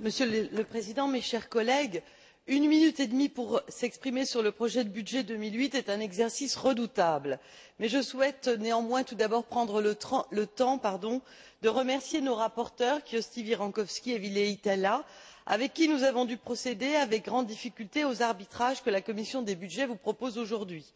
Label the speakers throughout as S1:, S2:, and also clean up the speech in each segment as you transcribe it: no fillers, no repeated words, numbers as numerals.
S1: Monsieur le Président, mes chers collègues, 1 minute et demie pour s'exprimer sur le projet de budget 2008 est un exercice redoutable, mais je souhaite néanmoins tout d'abord prendre le temps de remercier nos rapporteurs, Kyösti Virrankoski et Ville Itälä, avec qui nous avons dû procéder avec grande difficulté aux arbitrages que la commission des budgets vous propose aujourd'hui.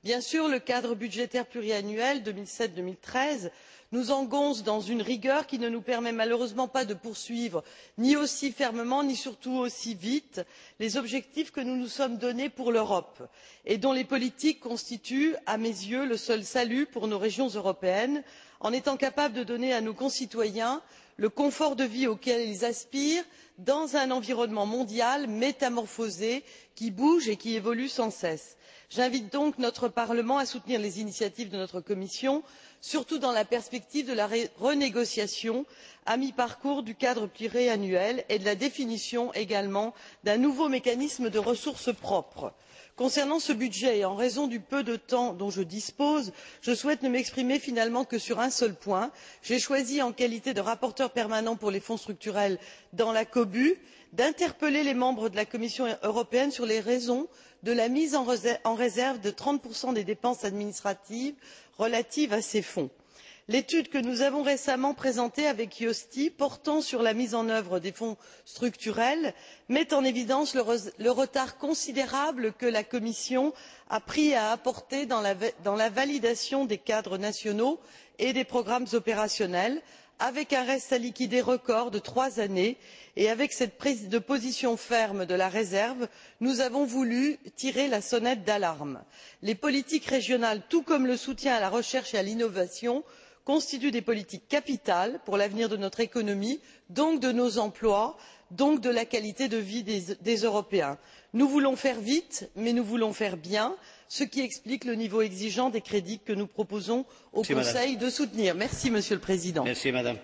S1: Bien sûr, le cadre budgétaire pluriannuel 2007-2013 nous engonce dans une rigueur qui ne nous permet malheureusement pas de poursuivre ni aussi fermement ni surtout aussi vite les objectifs que nous nous sommes donnés pour l'Europe et dont les politiques constituent, à mes yeux, le seul salut pour nos régions européennes, en étant capables de donner à nos concitoyens le confort de vie auquel ils aspirent dans un environnement mondial métamorphosé qui bouge et qui évolue sans cesse. J'invite donc notre Parlement à soutenir les initiatives de notre Commission, surtout dans la perspective de la renégociation à mi parcours du cadre pluriannuel et de la définition également d'un nouveau mécanisme de ressources propres. Concernant ce budget et en raison du peu de temps dont je dispose, je souhaite ne m'exprimer finalement que sur un seul point. J'ai choisi, en qualité de rapporteur permanent pour les fonds structurels dans la COBU, d'interpeller les membres de la Commission européenne sur les raisons de la mise en réserve de 30% des dépenses administratives relatives à ces fonds. L'étude que nous avons récemment présentée avec Kyösti portant sur la mise en œuvre des fonds structurels met en évidence le retard considérable que la Commission a pris à apporter dans la validation des cadres nationaux et des programmes opérationnels, avec un reste à liquider record de 3 années, et avec cette prise de position ferme de la réserve, nous avons voulu tirer la sonnette d'alarme. Les politiques régionales, tout comme le soutien à la recherche et à l'innovation, constituent des politiques capitales pour l'avenir de notre économie, donc de nos emplois, donc de la qualité de vie des Européens. Nous voulons faire vite, mais nous voulons faire bien, ce qui explique le niveau exigeant des crédits que nous proposons au Conseil de soutenir. Merci, Monsieur le Président.
S2: Merci, Madame.